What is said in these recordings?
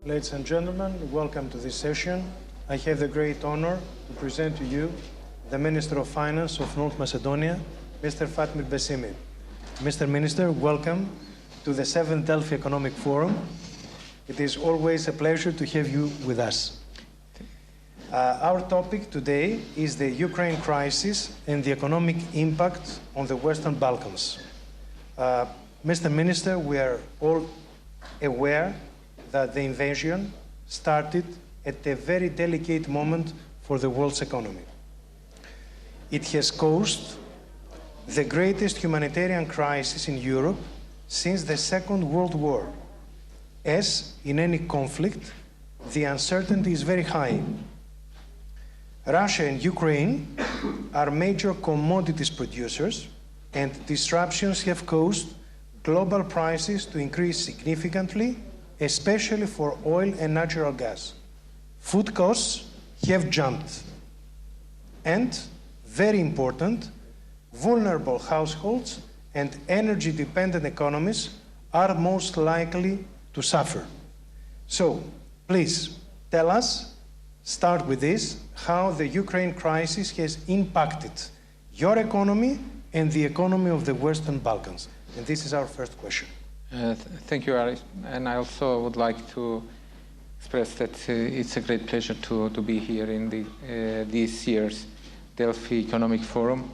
Ladies and gentlemen, welcome to this session. I have the great honor to present to you the Minister of Finance of North Macedonia, Mr. Fatmir Besimi. Mr. Minister, welcome to the 7th Delphi Economic Forum. It is always a pleasure to have you with us. Our topic today is the Ukraine crisis and the economic impact on the Western Balkans. Mr. Minister, we are all aware that the invasion started at a very delicate moment for the world's economy. It has caused the greatest humanitarian crisis in Europe since the Second World War. As in any conflict, the uncertainty is very high. Russia and Ukraine are major commodities producers, and disruptions have caused global prices to increase significantly, especially for oil and natural gas. Food costs have jumped. And, very important, vulnerable households and energy-dependent economies are most likely to suffer. So, please, tell us, start with this, how the Ukraine crisis has impacted your economy and the economy of the Western Balkans. And this is our first question. Thank you, Aris. And I also would like to express that it's a great pleasure to be here in this year's Delphi Economic Forum.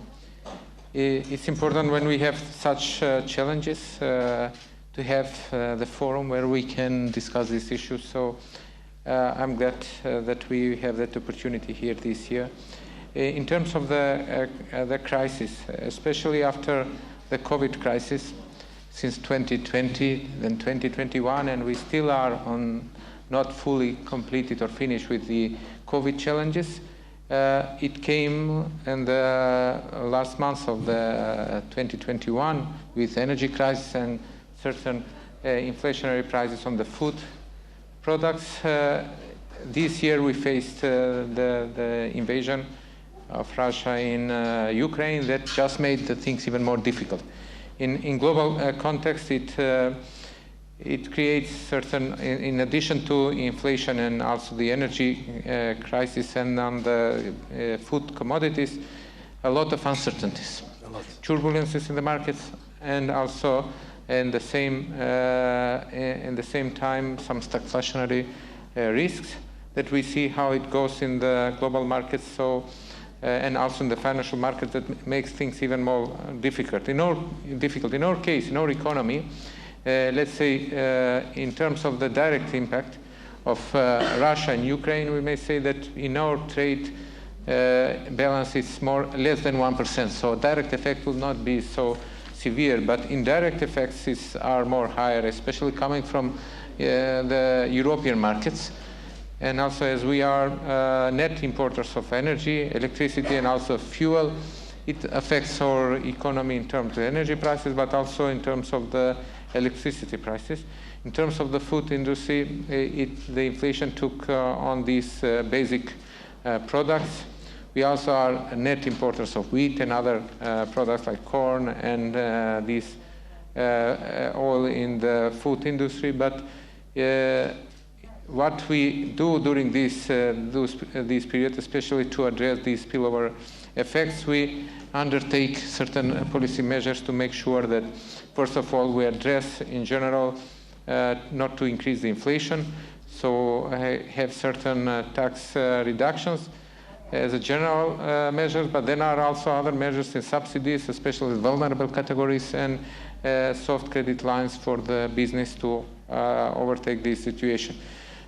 It's important when we have such challenges to have the forum where we can discuss these issues. So I'm glad that we have that opportunity here this year. In terms of the crisis, especially after the COVID crisis, since 2020, then 2021, and we still are not fully completed or finished with the COVID challenges. It came in the last months of the 2021 with energy crisis and certain inflationary prices on the food products. This year we faced the invasion of Russia in Ukraine that just made the things even more difficult. In global context, it creates certain, in addition to inflation and also the energy crisis and on the food commodities, a lot of uncertainties, turbulences in the markets, and also in the same time some stagflationary risks that we see how it goes in the global markets. So. And also in the financial market that makes things even more difficult. In our case, in our economy, let's say in terms of the direct impact of Russia and Ukraine, we may say that in our trade balance it's less than 1%. So direct effect will not be so severe, but indirect effects are more higher, especially coming from the European markets. And also, as we are net importers of energy, electricity, and also fuel, it affects our economy in terms of energy prices, but also in terms of the electricity prices. In terms of the food industry, the inflation took on these basic products. We also are net importers of wheat and other products like corn and these oil in the food industry. But what we do during this period, especially to address these spillover effects, we undertake certain policy measures to make sure that, first of all, we address in general not to increase the inflation. So have certain tax reductions as a general measure, but then are also other measures in subsidies, especially vulnerable categories, and soft credit lines for the business to overtake this situation.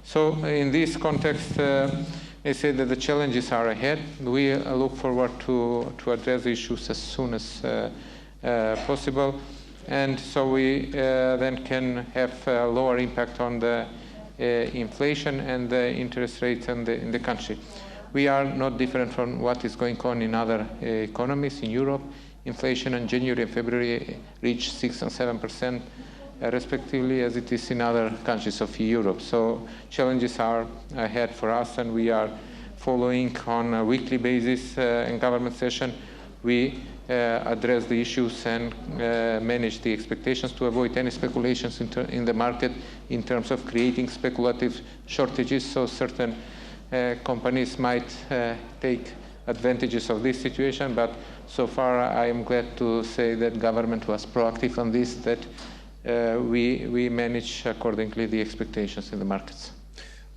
So in this context, I say that the challenges are ahead. We look forward to address the issues as soon as possible. And so we then can have a lower impact on the inflation and the interest rates in the country. We are not different from what is going on in other economies in Europe. Inflation in January and February reached 6% and 7%. Respectively, as it is in other countries of Europe. So challenges are ahead for us, and we are following on a weekly basis in government session. We address the issues and manage the expectations to avoid any speculations in the market in terms of creating speculative shortages. So certain companies might take advantages of this situation, but so far I am glad to say that government was proactive on this, that we manage accordingly the expectations in the markets.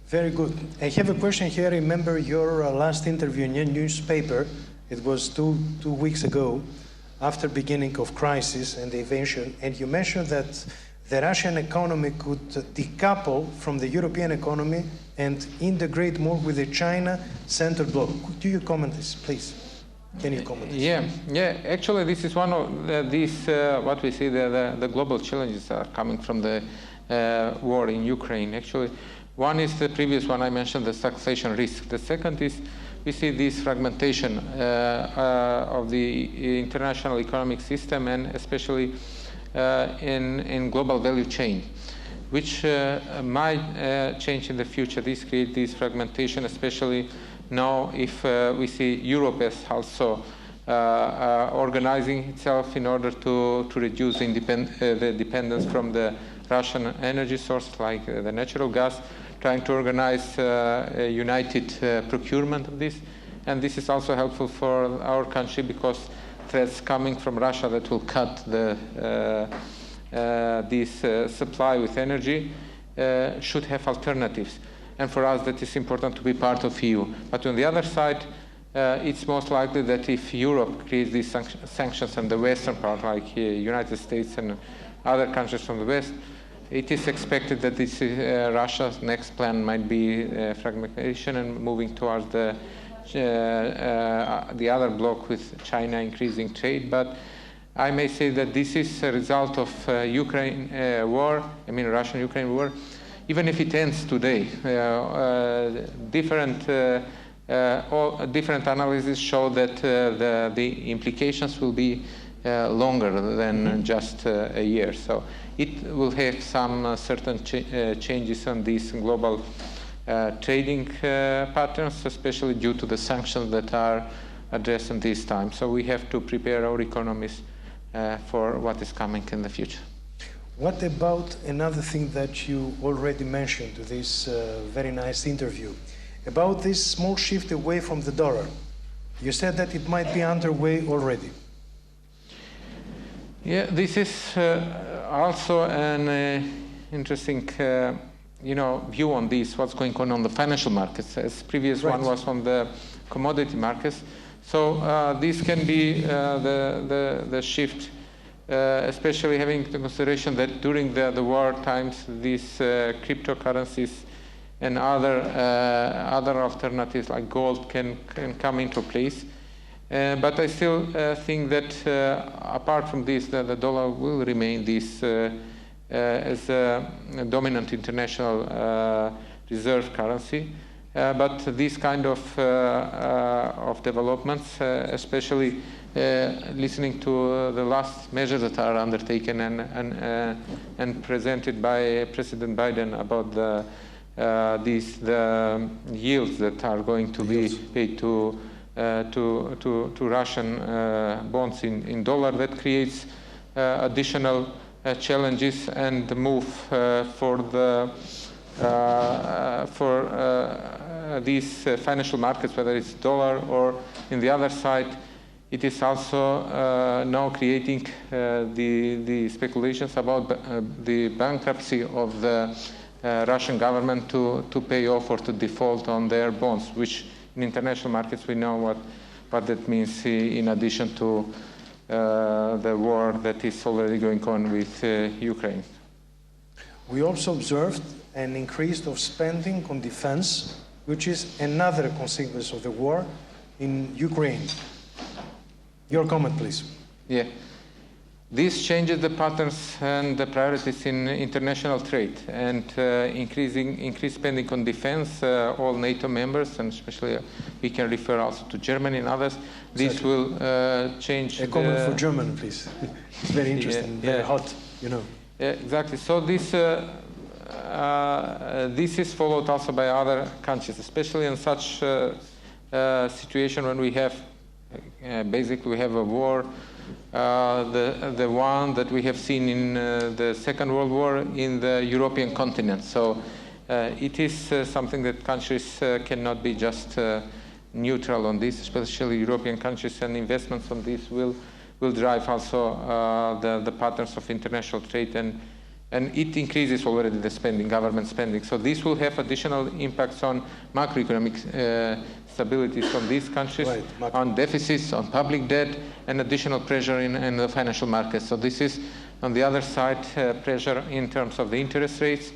Very good. I have a question here. I remember your last interview in your newspaper. It was two weeks ago, after beginning of crisis and the invasion, and you mentioned that the Russian economy could decouple from the European economy and integrate more with the China center bloc. Do you comment this, please? Can you comment this? Yeah. Actually, this is one of these what we see the global challenges are coming from the war in Ukraine. Actually, one is the previous one I mentioned, the taxation risk. The second is we see this fragmentation of the international economic system, and especially in global value chain, which might change in the future. This creates this fragmentation, especially now if we see Europe as also organizing itself in order to reduce the dependence from the Russian energy source like the natural gas, trying to organize a united procurement of this. And this is also helpful for our country because threats coming from Russia that will cut this supply with energy should have alternatives. And for us that is important to be part of EU. But on the other side, it's most likely that if Europe creates these sanctions on the western part, like United States and other countries from the West, it is expected that this Russia's next plan might be fragmentation and moving towards the other bloc with China increasing trade. But I may say that this is a result of Russian-Ukraine war. Even if it ends today, different analyses show that the implications will be longer than just a year. So it will have some certain changes on these global trading patterns, especially due to the sanctions that are addressed in this time. So we have to prepare our economies for what is coming in the future. What about another thing that you already mentioned to this very nice interview, about this small shift away from the dollar? You said that it might be underway already. Yeah, this is also an interesting view on this, what's going on the financial markets, as previous one was on the commodity markets. So this can be the shift, especially having into consideration that during the war times, these cryptocurrencies and other alternatives like gold can come into place. But I still think that apart from this, the dollar will remain this as a dominant international reserve currency. But these kind of developments, especially listening to the last measures that are undertaken and presented by President Biden about the yields that are going to be paid to Russian bonds in dollar, that creates additional challenges and the move for these financial markets, whether it's dollar or in the other side. It is also now creating the speculations about the bankruptcy of the Russian government to pay off or to default on their bonds, which in international markets we know what that means in addition to the war that is already going on with Ukraine. We also observed an increase of spending on defense, which is another consequence of the war in Ukraine. Your comment, please. Yeah. This changes the patterns and the priorities in international trade, and increased spending on defense, all NATO members, and especially we can refer also to Germany and others. This will change. A comment for Germany, please. It's very interesting, very hot, you know. Yeah, exactly. So this is followed also by other countries, especially in such situation when we have basically we have a war, the one that we have seen in the Second World War in the European continent. So it is something that countries cannot be just neutral on this, especially European countries, and investments on this will drive also the patterns of international trade, and it increases already the spending, government spending. So this will have additional impacts on macroeconomic stabilities on these countries, right, on deficits, on public debt, and additional pressure in the financial markets. So this is, on the other side, pressure in terms of the interest rates.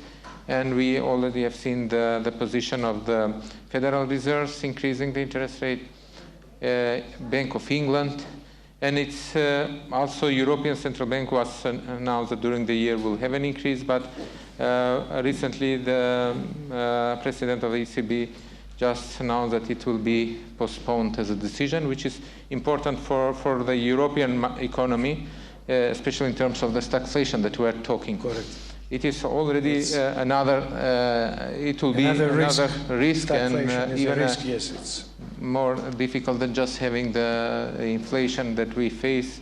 And we already have seen the position of the Federal Reserves increasing the interest rate, Bank of England, and it's also European Central Bank was announced that during the year will have an increase, but recently the President of the ECB just announced that it will be postponed as a decision, which is important for the European economy, especially in terms of the stagflation that we are talking. Correct. It is already another, it will be another risk and even risk, yes, it's more difficult than just having the inflation that we face.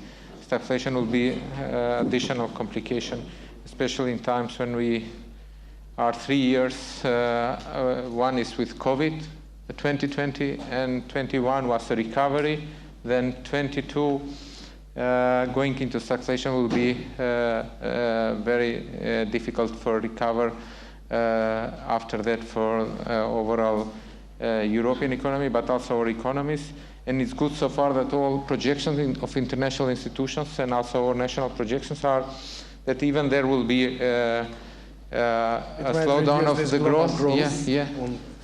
Stagflation will be additional complication, especially in times when we are 3 years. One is with COVID, 2020, and 21 was a recovery. Then 22. Going into stagflation will be very difficult for recover after that for overall European economy, but also our economies. And it's good so far that all projections of international institutions and also our national projections are that even there will be a slowdown of the growth. Yeah.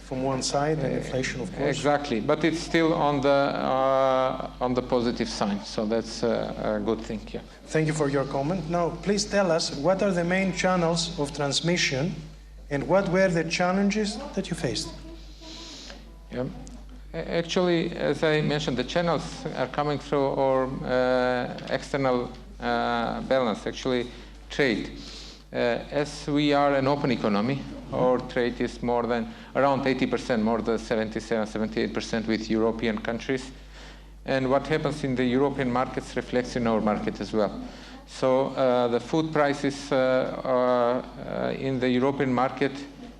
From one side, and inflation, of course. Exactly, but it's still on the positive side, so that's a good thing. Yeah. Thank you for your comment. Now, please tell us what are the main channels of transmission, and what were the challenges that you faced? Yeah. Actually, as I mentioned, the channels are coming through our external balance, actually trade. As we are an open economy, our trade is more than around 80%, more than 77-78% with European countries. And what happens in the European markets reflects in our market as well. So the food prices in the European market,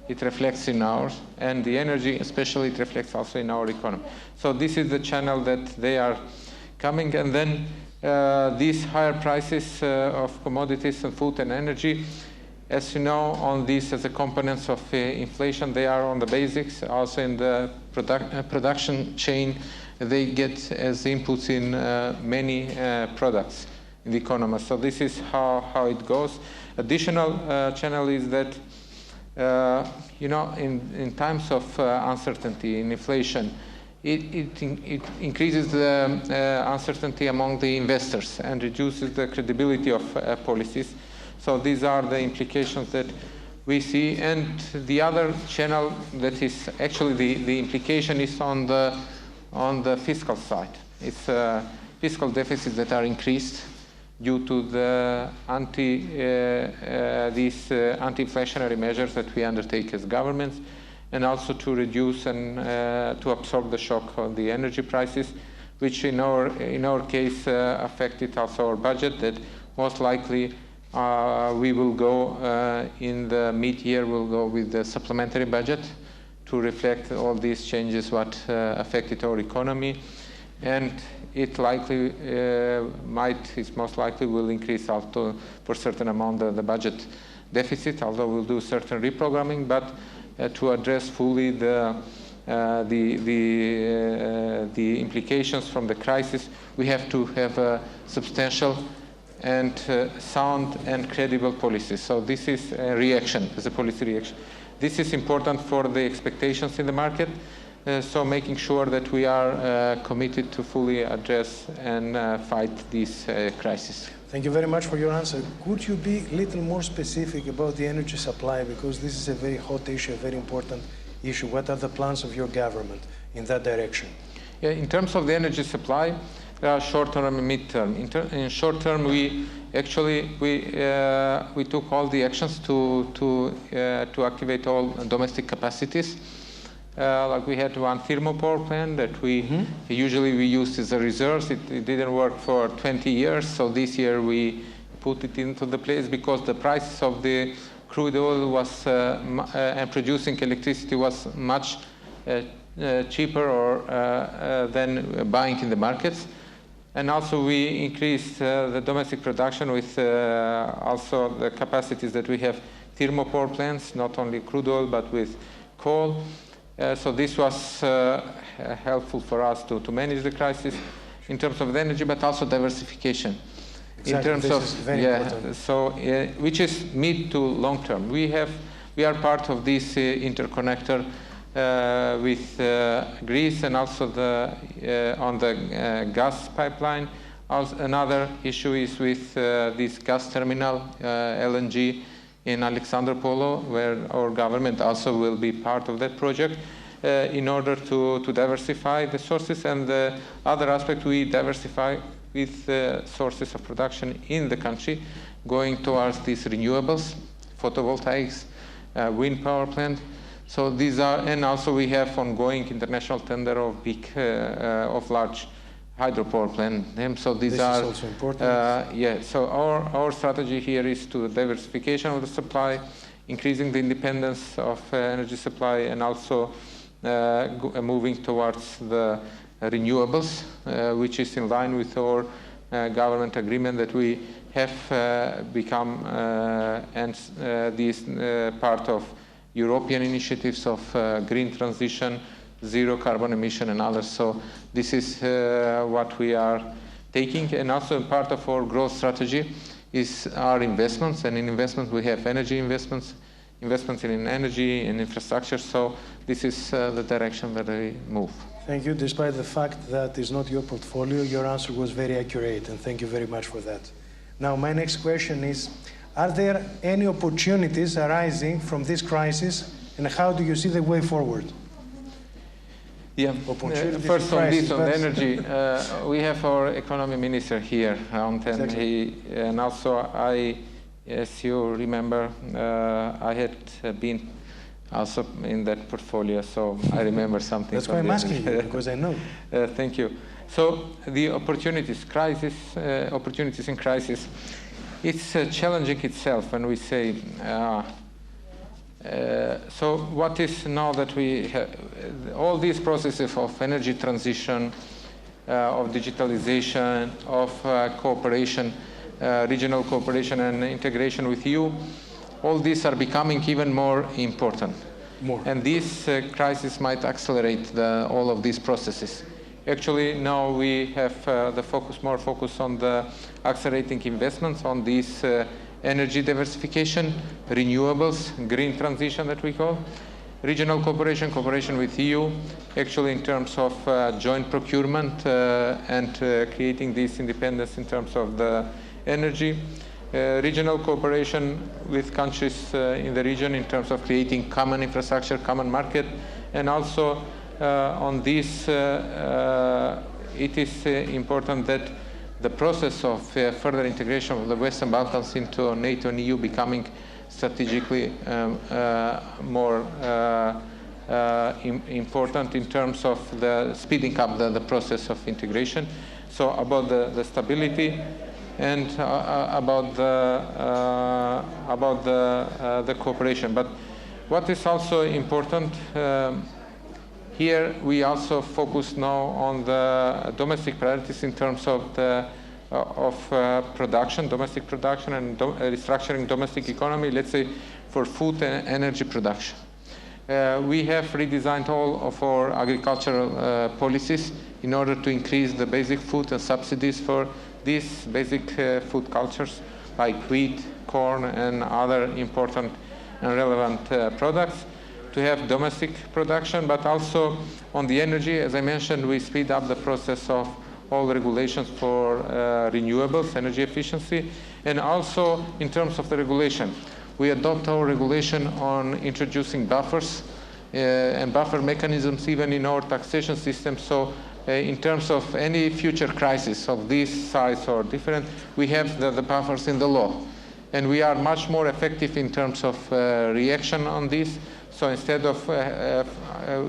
it reflects in ours, and the energy especially, it reflects also in our economy. So this is the channel that they are coming, and then these higher prices of commodities and food and energy, as you know, on these as a components of inflation, they are on the basics, also in the production chain, they get as inputs in many products in the economy. So this is how it goes. Additional channel is that, in times of uncertainty, in inflation, it increases the uncertainty among the investors and reduces the credibility of policies. So these are the implications that we see. And the other channel that is actually the implication is on the fiscal side. It's fiscal deficits that are increased due to the these anti-inflationary measures that we undertake as governments, and also to reduce and to absorb the shock on the energy prices, which in our case affected also our budget. That most likely we will go in the mid-year. We'll go with the supplementary budget to reflect all these changes what affected our economy, and it likely it's most likely will increase also for a certain amount the budget deficit, although we'll do certain reprogramming, but to address fully the implications from the crisis, we have to have a substantial and sound and credible policies. So this is a reaction, as a policy reaction. This is important for the expectations in the market, so making sure that we are committed to fully address and fight this crisis. Thank you very much for your answer. Could you be a little more specific about the energy supply, because this is a very hot issue, a very important issue. What are the plans of your government in that direction? Yeah, in terms of the energy supply, there are short-term and mid-term. In short-term, we took all the actions to activate all domestic capacities. Like we had one thermal power plant that we usually we used as a reserve. It didn't work for 20 years, so this year we put it into the place because the prices of the crude oil was and producing electricity was much cheaper than buying in the markets. And also we increased the domestic production with also the capacities that we have thermal power plants, not only crude oil but with coal. So this was helpful for us to manage the crisis in terms of the energy, but also diversification. Exactly. In terms of important. So which is mid to long term. We are part of this interconnector with Greece and also on the gas pipeline. Also, another issue is with this gas terminal LNG in Alexandropolo, where our government also will be part of that project in order to diversify the sources. And the other aspect, we diversify with sources of production in the country, going towards these renewables, photovoltaics, wind power plant. So these are, and also we have ongoing international tender of of large hydropower plant. So these are also important. So our strategy here is to diversification of the supply, increasing the independence of energy supply, and also moving towards the renewables, which is in line with our government agreement that we have become and this part of European initiatives of green transition, zero carbon emission and others. So this is what we are taking, and also part of our growth strategy is our investments, and in investments we have energy investments in energy and infrastructure. So this is the direction that we move. Thank you. Despite the fact that it's not your portfolio, your answer was very accurate, and thank you very much for that. Now, my next question is, are there any opportunities arising from this crisis, and how do you see the way forward? Yeah. First on this, on energy, we have our economy minister here, and also as you remember, I had been also in that portfolio, so I remember something. That's why I'm asking you, because I know. Thank you. So the opportunities in crisis, it's challenging itself when we say, so what is now that we have, all these processes of energy transition, of digitalization, of cooperation, regional cooperation and integration with EU, all these are becoming even more important. And this crisis might accelerate all of these processes. Actually, now we have more focus on the accelerating investments on these energy diversification, renewables, green transition that we call, regional cooperation with EU, actually in terms of joint procurement and creating this independence in terms of the energy, regional cooperation with countries in the region in terms of creating common infrastructure, common market, and also on this, it is important that the process of further integration of the Western Balkans into NATO and EU becoming strategically more important in terms of the speeding up the process of integration. So about the stability and about the cooperation. But what is also important, here we also focus now on the domestic priorities in terms of production, domestic production, and restructuring domestic economy, let's say for food and energy production. We have redesigned all of our agricultural policies in order to increase the basic food and subsidies for these basic food cultures like wheat, corn, and other important and relevant products, to have domestic production. But also on the energy, as I mentioned, we speed up the process of all regulations for renewables, energy efficiency, and also in terms of the regulation. We adopt our regulation on introducing buffers and buffer mechanisms even in our taxation system. So in terms of any future crisis of this size or different, we have the buffers in the law. And we are much more effective in terms of reaction on this. So instead of,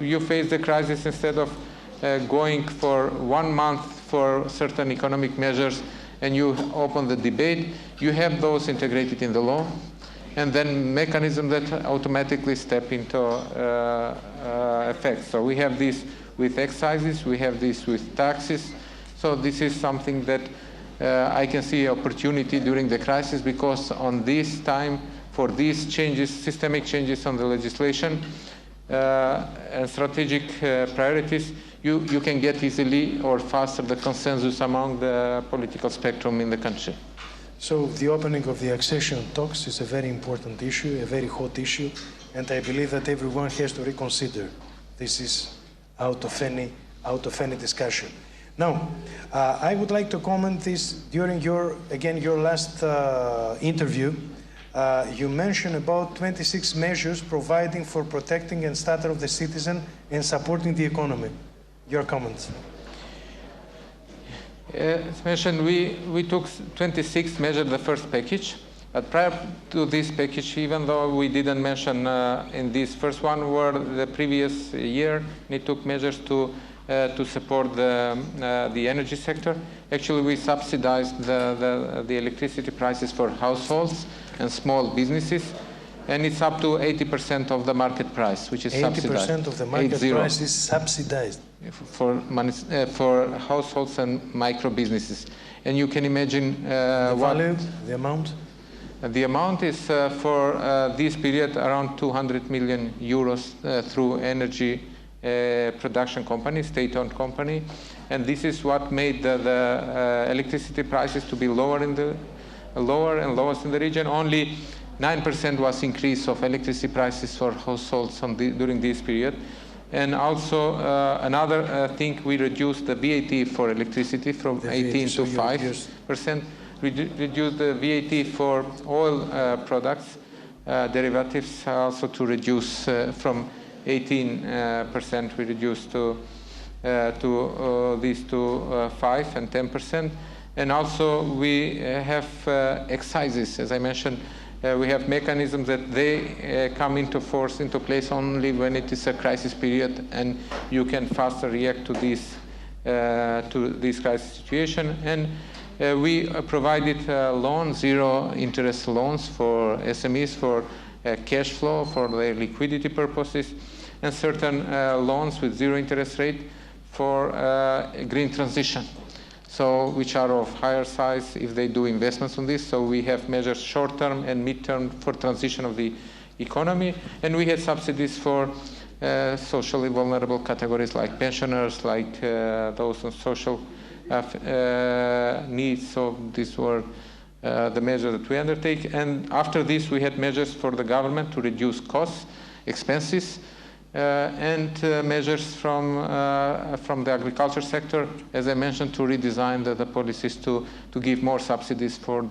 you face the crisis, instead of going for 1 month for certain economic measures and you open the debate, you have those integrated in the law, and then mechanisms that automatically step into effect. So we have this with excises, we have this with taxes. So this is something that I can see opportunity during the crisis, because on this time, for these changes, systemic changes on the legislation and strategic priorities, you can get easily or faster the consensus among the political spectrum in the country. So the opening of the accession talks is a very important issue, a very hot issue, and I believe that everyone has to reconsider. This is out of any discussion. Now, I would like to comment this during your last interview. You mentioned about 26 measures providing for protecting and status of the citizen and supporting the economy. Your comments. As mentioned, we took 26 measures, the first package. But prior to this package, even though we didn't mention in this first one, were the previous year, we took measures to support the energy sector. Actually, we subsidized the electricity prices for households and small businesses, and it's up to 80% of the market price, which is subsidized. 80% of the market price is subsidized for households and micro businesses. And you can imagine the value, the amount. The amount is for this period around 200 million euros through energy production company, state-owned company, and this is what made the electricity prices to be lower and lowest in the region. Only 9% was increase of electricity prices for households during this period. And also another thing, we reduced the VAT for electricity from 18 to 5%. We reduced the VAT for oil products, derivatives, also to reduce from 18% we reduced these to 5 and 10%. And also we have excises, as I mentioned. We have mechanisms that they come into place only when it is a crisis period, and you can faster react to this crisis situation. And we provided loans, zero interest loans for SMEs for cash flow, for their liquidity purposes, and certain loans with zero interest rate for green transition. So, which are of higher size if they do investments on this. So we have measures short-term and mid-term for transition of the economy. And we had subsidies for socially vulnerable categories like pensioners, like those on social needs. So these were the measures that we undertake. And after this, we had measures for the government to reduce costs, expenses, and measures from the agriculture sector, as I mentioned, to redesign the policies to give more subsidies for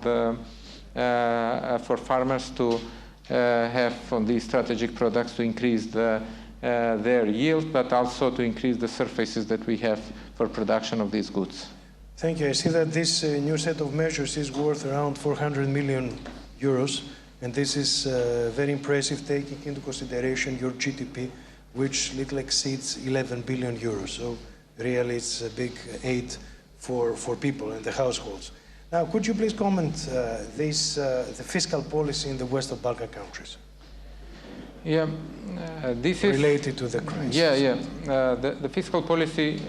farmers to have on these strategic products to increase their yield, but also to increase the surfaces that we have for production of these goods. Thank you. I see that this new set of measures is worth around 400 million euros, and this is very impressive, taking into consideration your GDP, which little exceeds 11 billion euros. So really it's a big aid for people and the households. Now, could you please comment the fiscal policy in the Western Balkan countries? Yeah, this is related to the crisis. Yeah. The fiscal policy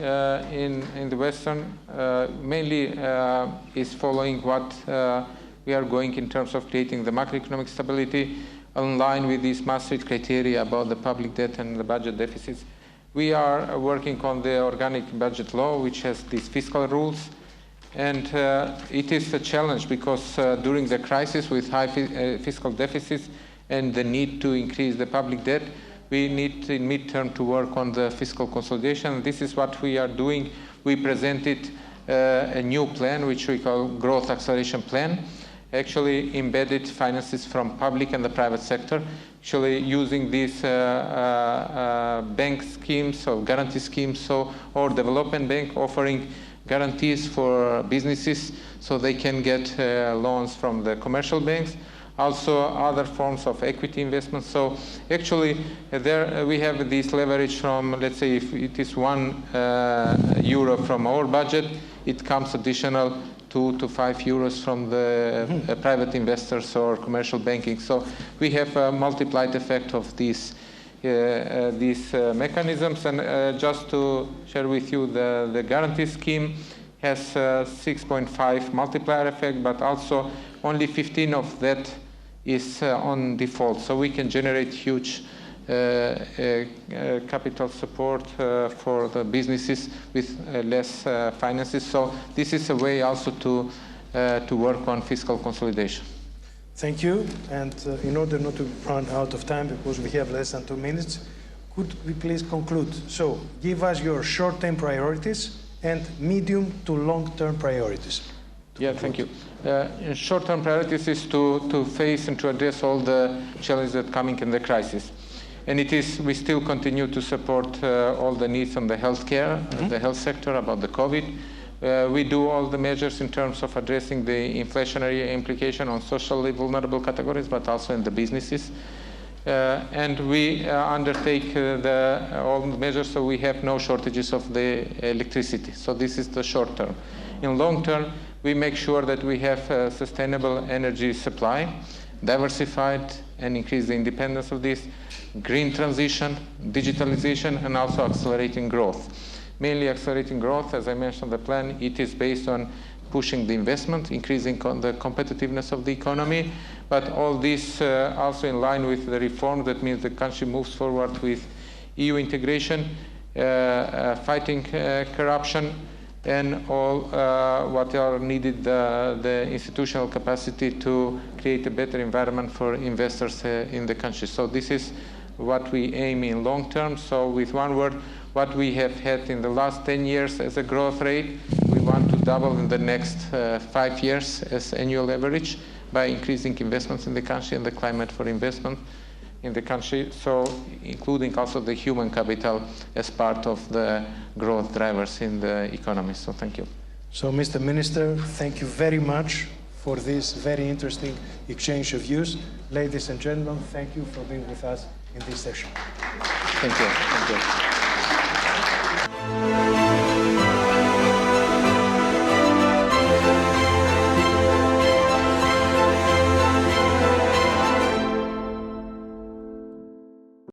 in the Western mainly is following what we are going in terms of creating the macroeconomic stability in line with these Maastricht criteria about the public debt and the budget deficits. We are working on the organic budget law, which has these fiscal rules. And it is a challenge because during the crisis with high fiscal deficits and the need to increase the public debt, we need in midterm to work on the fiscal consolidation. This is what we are doing. We presented a new plan, which we call Growth Acceleration Plan, actually embedded finances from public and the private sector, actually using these bank schemes or guarantee schemes, or development bank offering guarantees for businesses so they can get loans from the commercial banks. Also other forms of equity investment. So actually there we have this leverage from, let's say, if it is €1 from our budget, it comes additional 2 to 5 euros from the private investors or commercial banking. So we have a multiplied effect of these mechanisms. And just to share with you, the guarantee scheme has 6.5 multiplier effect, but also only 15 of that is on default. So we can generate huge capital support for the businesses with less finances. So this is a way also to work on fiscal consolidation. Thank you. And in order not to run out of time, because we have less than 2 minutes, could we please conclude? So give us your short-term priorities and medium to long-term priorities. Yeah, thank you. Short-term priorities is to face and to address all the challenges that are coming in the crisis. And it is, we still continue to support all the needs on the healthcare, the health sector about the COVID. We do all the measures in terms of addressing the inflationary implication on socially vulnerable categories, but also in the businesses. And we undertake all the measures so we have no shortages of the electricity. So this is the short term. In long term, we make sure that we have a sustainable energy supply, diversified and increase the independence of this, green transition, digitalization, and also accelerating growth. Mainly accelerating growth, as I mentioned, the plan, it is based on pushing the investment, increasing the competitiveness of the economy, but all this also in line with the reform. That means the country moves forward with EU integration, fighting corruption, and all what are needed, the institutional capacity to create a better environment for investors in the country. So this is what we aim in long term. So with one word, what we have had in the last 10 years as a growth rate, we want to double in the next 5 years as annual average by increasing investments in the country and the climate for investment in the country, so including also the human capital as part of the growth drivers in the economy. So thank you. So Mr. Minister, thank you very much for this very interesting exchange of views. Ladies and gentlemen, thank you for being with us in this session. Thank you. Thank you.